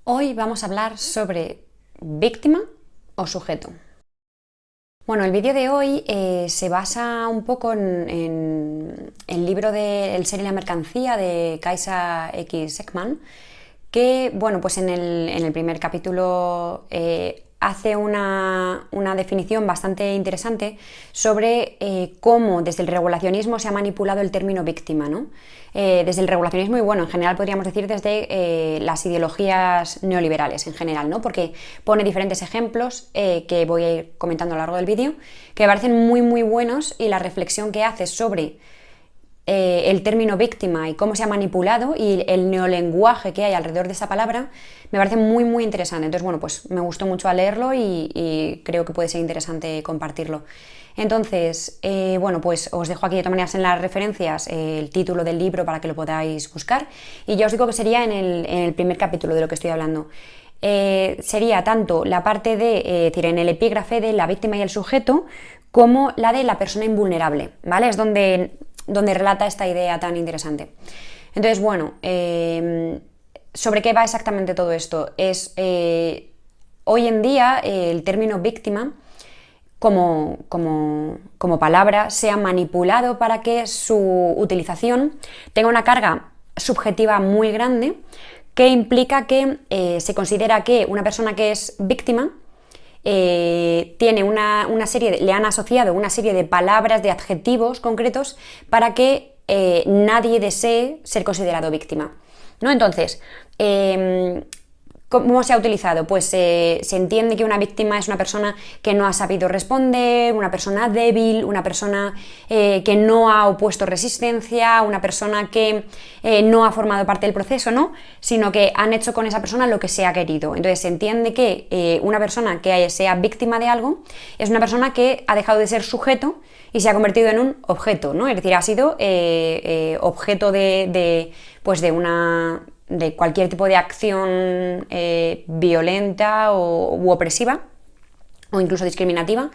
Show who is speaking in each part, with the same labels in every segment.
Speaker 1: Hoy vamos a hablar sobre víctima o sujeto. Bueno, el vídeo de hoy se basa un poco en el libro de El ser y la mercancía de Kaisa X. Ekman, que, bueno, pues en el primer capítulo hace una definición bastante interesante sobre cómo desde el regulacionismo se ha manipulado el término víctima, ¿no? Desde el regulacionismo y, bueno, en general podríamos decir desde las ideologías neoliberales en general, ¿no? Porque pone diferentes ejemplos que voy a ir comentando a lo largo del vídeo, que me parecen muy buenos, y la reflexión que hace sobre el término víctima y cómo se ha manipulado y el neolenguaje que hay alrededor de esa palabra me parece muy interesante. Entonces, bueno, pues me gustó mucho al leerlo y creo que puede ser interesante compartirlo. Entonces, bueno, pues os dejo aquí de todas maneras en las referencias el título del libro para que lo podáis buscar, y ya os digo que sería en el primer capítulo de lo que estoy hablando. Sería tanto la parte de, decir, en el epígrafe de la víctima y el sujeto, como la de la persona invulnerable, ¿vale? Es donde relata esta idea tan interesante. Entonces, bueno, ¿sobre qué va exactamente todo esto? Es, hoy en día, el término víctima como palabra se ha manipulado para que su utilización tenga una carga subjetiva muy grande, que implica que se considera que una persona que es víctima tiene una serie le han asociado una serie de palabras, de adjetivos concretos para que nadie desee ser considerado víctima, ¿no? Entonces, ¿cómo se ha utilizado? Pues se entiende que una víctima es una persona que no ha sabido responder, una persona débil, una persona que no ha opuesto resistencia, una persona que no ha formado parte del proceso, ¿no? Sino que han hecho con esa persona lo que se ha querido. Entonces se entiende que una persona que sea víctima de algo es una persona que ha dejado de ser sujeto y se ha convertido en un objeto, ¿no? Es decir, ha sido objeto de cualquier tipo de acción violenta u opresiva, o incluso discriminativa,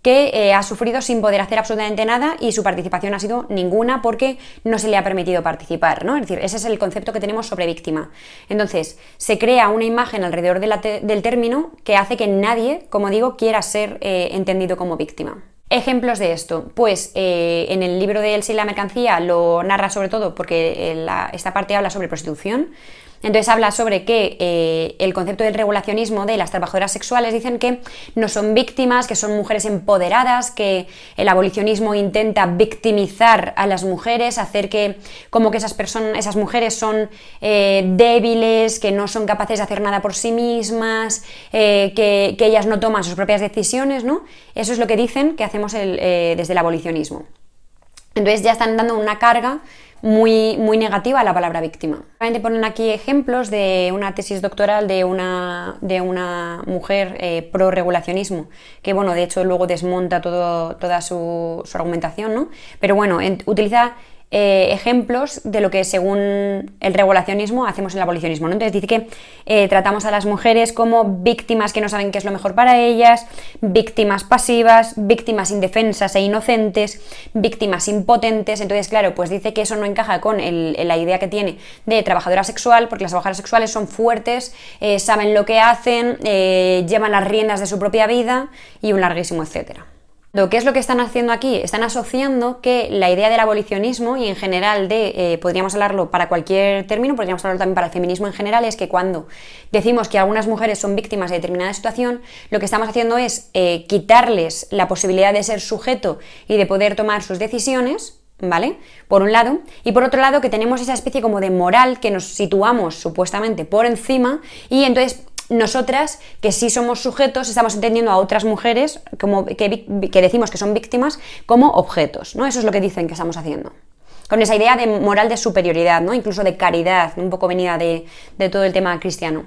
Speaker 1: que ha sufrido sin poder hacer absolutamente nada, y su participación ha sido ninguna porque no se le ha permitido participar, ¿no? Es decir, ese es el concepto que tenemos sobre víctima. Entonces, se crea una imagen alrededor del término que hace que nadie, como digo, quiera ser entendido como víctima. Ejemplos de esto, pues en el libro de El ser y la mercancía lo narra sobre todo porque esta parte habla sobre prostitución. Entonces habla sobre que el concepto del regulacionismo de las trabajadoras sexuales, dicen que no son víctimas, que son mujeres empoderadas, que el abolicionismo intenta victimizar a las mujeres, hacer que como que esas mujeres son débiles, que no son capaces de hacer nada por sí mismas, que ellas no toman sus propias decisiones, ¿no? Eso es lo que dicen que hacemos desde el abolicionismo. Entonces ya están dando una carga muy negativa a la palabra víctima. Realmente ponen aquí ejemplos de una tesis doctoral de una mujer pro regulacionismo, que, bueno, de hecho luego desmonta toda su argumentación, ¿no? Pero bueno, utiliza ejemplos de lo que según el regulacionismo hacemos en el abolicionismo, ¿no? Entonces dice que tratamos a las mujeres como víctimas que no saben qué es lo mejor para ellas, víctimas pasivas, víctimas indefensas e inocentes, víctimas impotentes. Entonces, claro, pues dice que eso no encaja con la idea que tiene de trabajadora sexual, porque las trabajadoras sexuales son fuertes, saben lo que hacen, llevan las riendas de su propia vida y un larguísimo etcétera. ¿Qué es lo que están haciendo aquí? Están asociando que la idea del abolicionismo y en general podríamos hablarlo para cualquier término, podríamos hablarlo también para el feminismo en general, es que cuando decimos que algunas mujeres son víctimas de determinada situación, lo que estamos haciendo es quitarles la posibilidad de ser sujeto y de poder tomar sus decisiones, ¿vale? Por un lado, y por otro lado que tenemos esa especie como de moral que nos situamos supuestamente por encima, y entonces nosotras, que sí somos sujetos, estamos entendiendo a otras mujeres como que decimos que son víctimas como objetos, ¿no? Eso es lo que dicen que estamos haciendo. Con esa idea de moral de superioridad, ¿no? Incluso de caridad, un poco venida de todo el tema cristiano.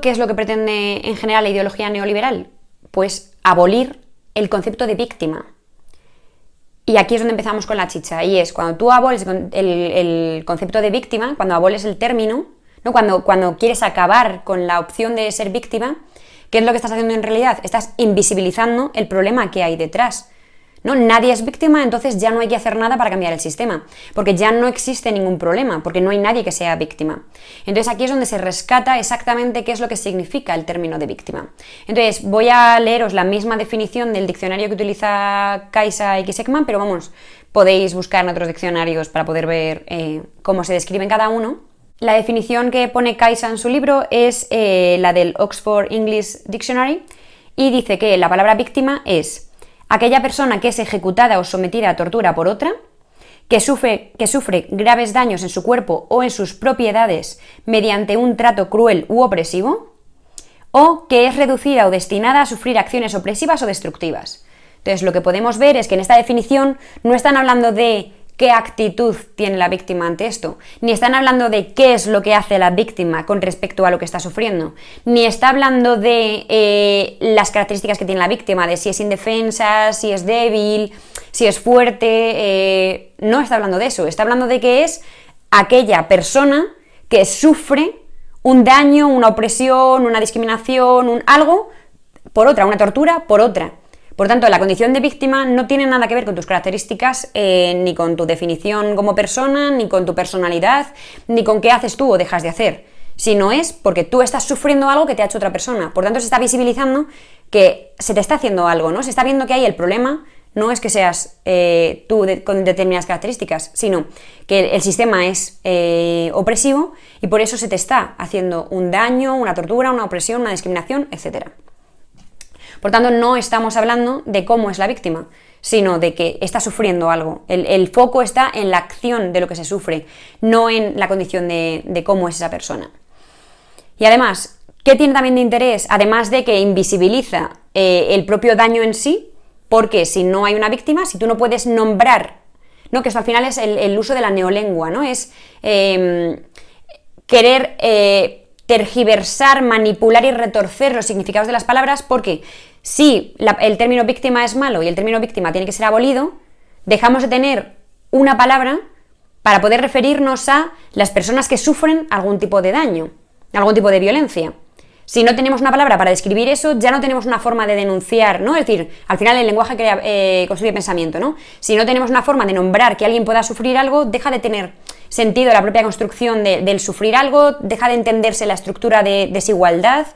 Speaker 1: ¿Qué es lo que pretende en general la ideología neoliberal? Pues abolir el concepto de víctima. Y aquí es donde empezamos con la chicha, y es cuando tú aboles el concepto de víctima, cuando aboles el término, ¿no? Cuando quieres acabar con la opción de ser víctima, ¿qué es lo que estás haciendo en realidad? Estás invisibilizando el problema que hay detrás, ¿no? Nadie es víctima, entonces ya no hay que hacer nada para cambiar el sistema, porque ya no existe ningún problema, porque no hay nadie que sea víctima. Entonces aquí es donde se rescata exactamente qué es lo que significa el término de víctima. Entonces voy a leeros la misma definición del diccionario que utiliza Kaisa X. Ekman, pero vamos, podéis buscar en otros diccionarios para poder ver cómo se describen cada uno. La definición que pone Kaisa en su libro es la del Oxford English Dictionary y dice que la palabra víctima es aquella persona que es ejecutada o sometida a tortura por otra, que sufre graves daños en su cuerpo o en sus propiedades mediante un trato cruel u opresivo, o que es reducida o destinada a sufrir acciones opresivas o destructivas. Entonces lo que podemos ver es que en esta definición no están hablando de qué actitud tiene la víctima ante esto, ni están hablando de qué es lo que hace la víctima con respecto a lo que está sufriendo, ni está hablando de las características que tiene la víctima, de si es indefensa, si es débil, si es fuerte, no está hablando de eso, está hablando de que es aquella persona que sufre un daño, una opresión, una discriminación, algo por otra, una tortura por otra. Por tanto, la condición de víctima no tiene nada que ver con tus características, ni con tu definición como persona, ni con tu personalidad, ni con qué haces tú o dejas de hacer, sino es porque tú estás sufriendo algo que te ha hecho otra persona. Por tanto, se está visibilizando que se te está haciendo algo, ¿no? Se está viendo que hay el problema, no es que seas tú con determinadas características, sino que el sistema es opresivo y por eso se te está haciendo un daño, una tortura, una opresión, una discriminación, etc. Por tanto, no estamos hablando de cómo es la víctima, sino de que está sufriendo algo. El foco está en la acción de lo que se sufre, no en la condición de cómo es esa persona. Y además, ¿qué tiene también de interés? Además de que invisibiliza el propio daño en sí, porque si no hay una víctima, si tú no puedes nombrar, ¿no? Que esto al final es el uso de la neolengua, ¿no? Es querer tergiversar, manipular y retorcer los significados de las palabras, porque si el término víctima es malo y el término víctima tiene que ser abolido, dejamos de tener una palabra para poder referirnos a las personas que sufren algún tipo de daño, algún tipo de violencia. Si no tenemos una palabra para describir eso, ya no tenemos una forma de denunciar, ¿no? Es decir, al final el lenguaje construye pensamiento, ¿no? Si no tenemos una forma de nombrar que alguien pueda sufrir algo, deja de tener sentido la propia construcción del sufrir algo, deja de entenderse la estructura de desigualdad,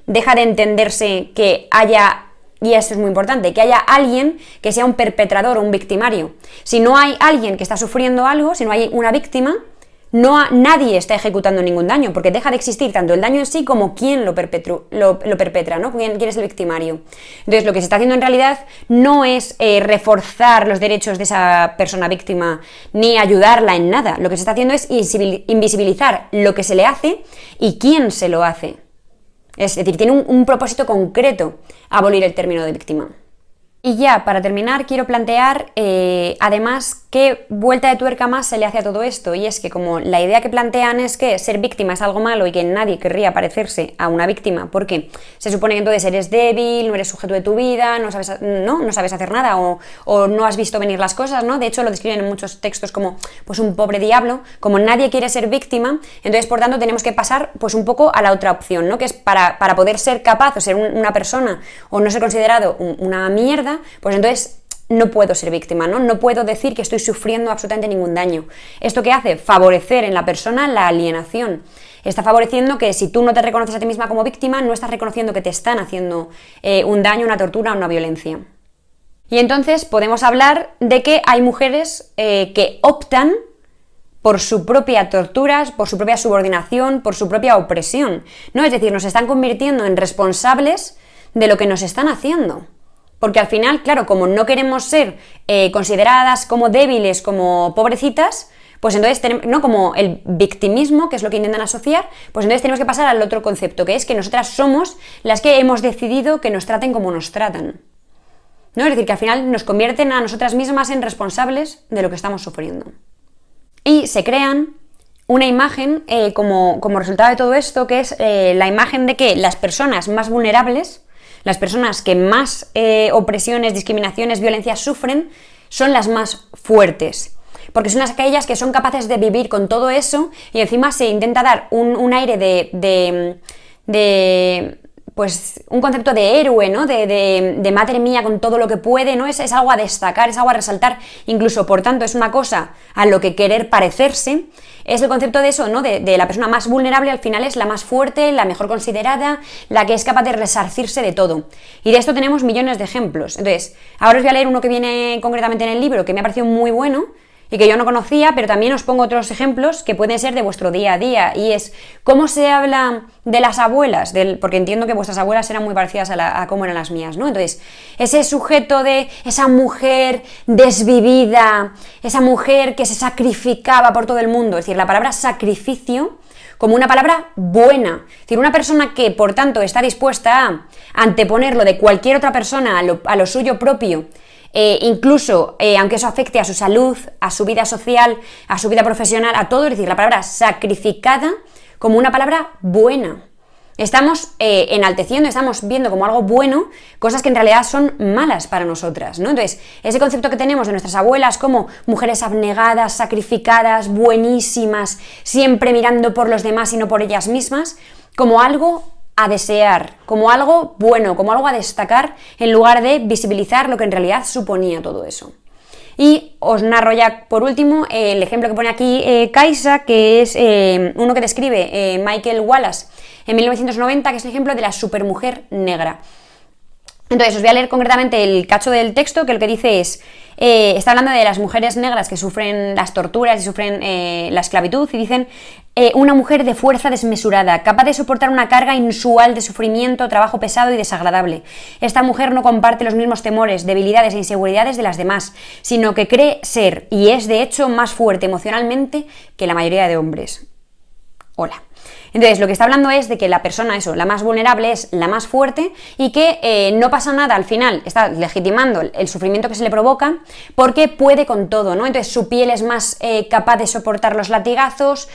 Speaker 1: deja de entenderse que haya, y esto es muy importante, que haya alguien que sea un perpetrador o un victimario. Si no hay alguien que está sufriendo algo, si no hay una víctima, nadie está ejecutando ningún daño, porque deja de existir tanto el daño en sí como quién lo perpetra, ¿no? ¿Quién es el victimario? Entonces, lo que se está haciendo en realidad no es reforzar los derechos de esa persona víctima ni ayudarla en nada. Lo que se está haciendo es invisibilizar lo que se le hace y quién se lo hace. Es decir, tiene un propósito concreto abolir el término de víctima. Y ya, para terminar, quiero plantear, además, qué vuelta de tuerca más se le hace a todo esto, y es que como la idea que plantean es que ser víctima es algo malo y que nadie querría parecerse a una víctima, porque se supone que entonces eres débil, no eres sujeto de tu vida, no sabes hacer nada o no has visto venir las cosas, ¿no? De hecho, lo describen en muchos textos como pues un pobre diablo, como nadie quiere ser víctima, entonces, por tanto, tenemos que pasar pues un poco a la otra opción, ¿no? Que es para poder ser capaz o ser una persona o no ser considerado una mierda, pues entonces no puedo ser víctima, ¿no? No puedo decir que estoy sufriendo absolutamente ningún daño. ¿Esto qué hace? Favorecer en la persona la alienación. Está favoreciendo que si tú no te reconoces a ti misma como víctima, no estás reconociendo que te están haciendo un daño, una tortura, una violencia. Y entonces podemos hablar de que hay mujeres que optan por su propia tortura, por su propia subordinación, por su propia opresión, ¿no? Es decir, nos están convirtiendo en responsables de lo que nos están haciendo. Porque al final, claro, como no queremos ser consideradas como débiles, como pobrecitas, pues entonces tenemos, ¿no? Como el victimismo, que es lo que intentan asociar, pues entonces tenemos que pasar al otro concepto, que es que nosotras somos las que hemos decidido que nos traten como nos tratan, ¿no? Es decir, que al final nos convierten a nosotras mismas en responsables de lo que estamos sufriendo. Y se crean una imagen como resultado de todo esto, que es la imagen de que las personas más vulnerables, las personas que más opresiones, discriminaciones, violencias sufren, son las más fuertes. Porque son aquellas que son capaces de vivir con todo eso y encima se intenta dar un aire de pues un concepto de héroe, ¿no? De madre mía con todo lo que puede, ¿no? Es algo a destacar, es algo a resaltar, incluso, por tanto, es una cosa a lo que querer parecerse. Es el concepto de eso, ¿no? De la persona más vulnerable, al final es la más fuerte, la mejor considerada, la que es capaz de resarcirse de todo. Y de esto tenemos millones de ejemplos. Entonces, ahora os voy a leer uno que viene concretamente en el libro, que me ha parecido muy bueno, y que yo no conocía, pero también os pongo otros ejemplos que pueden ser de vuestro día a día, y es cómo se habla de las abuelas, porque entiendo que vuestras abuelas eran muy parecidas a cómo eran las mías, ¿no? Entonces, ese sujeto de esa mujer desvivida, esa mujer que se sacrificaba por todo el mundo, es decir, la palabra sacrificio como una palabra buena, es decir, una persona que, por tanto, está dispuesta a anteponerlo de cualquier otra persona a lo suyo propio, incluso aunque eso afecte a su salud, a su vida social, a su vida profesional, a todo, es decir, la palabra sacrificada como una palabra buena. Estamos enalteciendo, estamos viendo como algo bueno cosas que en realidad son malas para nosotras, ¿no? Entonces, ese concepto que tenemos de nuestras abuelas como mujeres abnegadas, sacrificadas, buenísimas, siempre mirando por los demás y no por ellas mismas, como algo a desear, como algo bueno, como algo a destacar, en lugar de visibilizar lo que en realidad suponía todo eso. Y os narro ya por último el ejemplo que pone aquí Kaisa, que es uno que describe Michael Wallace en 1990, que es el ejemplo de la supermujer negra. Entonces os voy a leer concretamente el cacho del texto, que lo que dice es, está hablando de las mujeres negras que sufren las torturas y sufren la esclavitud, y dicen, una mujer de fuerza desmesurada, capaz de soportar una carga inusual de sufrimiento, trabajo pesado y desagradable. Esta mujer no comparte los mismos temores, debilidades e inseguridades de las demás, sino que cree ser, y es de hecho más fuerte emocionalmente que la mayoría de hombres. Hola. Entonces, lo que está hablando es de que la persona, la más vulnerable es la más fuerte, y que no pasa nada al final, está legitimando el sufrimiento que se le provoca porque puede con todo, ¿no? Entonces su piel es más capaz de soportar los latigazos,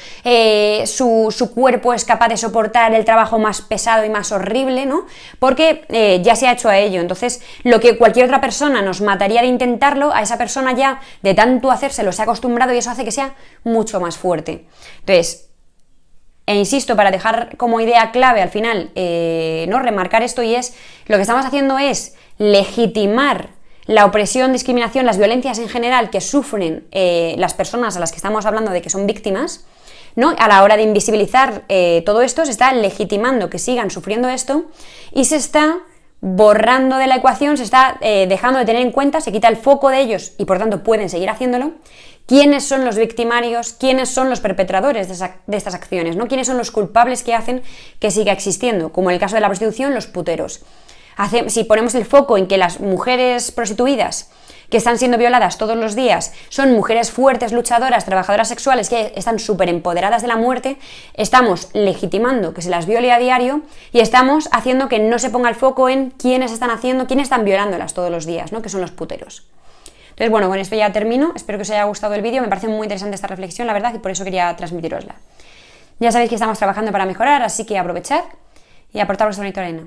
Speaker 1: su cuerpo es capaz de soportar el trabajo más pesado y más horrible, ¿no? Porque ya se ha hecho a ello. Entonces, lo que cualquier otra persona nos mataría de intentarlo, a esa persona ya de tanto hacérselo se ha acostumbrado, y eso hace que sea mucho más fuerte. Entonces, insisto, para dejar como idea clave al final, ¿no? Remarcar esto, y es, lo que estamos haciendo es legitimar la opresión, discriminación, las violencias en general que sufren las personas a las que estamos hablando de que son víctimas, ¿no? A la hora de invisibilizar todo esto, se está legitimando que sigan sufriendo esto, y se está borrando de la ecuación, se está dejando de tener en cuenta, se quita el foco de ellos y por tanto pueden seguir haciéndolo. ¿Quiénes son los victimarios? ¿Quiénes son los perpetradores de estas acciones? ¿No? ¿Quiénes son los culpables que hacen que siga existiendo? Como en el caso de la prostitución, los puteros. Si ponemos el foco en que las mujeres prostituidas que están siendo violadas todos los días son mujeres fuertes, luchadoras, trabajadoras sexuales que están súper empoderadas de la muerte, estamos legitimando que se las viole a diario, y estamos haciendo que no se ponga el foco en quiénes están violándolas todos los días, ¿no? Que son los puteros. Entonces, bueno, con esto ya termino. Espero que os haya gustado el vídeo. Me parece muy interesante esta reflexión, la verdad, y por eso quería transmitirosla. Ya sabéis que estamos trabajando para mejorar, así que aprovechad y aportar vuestro granito de arena.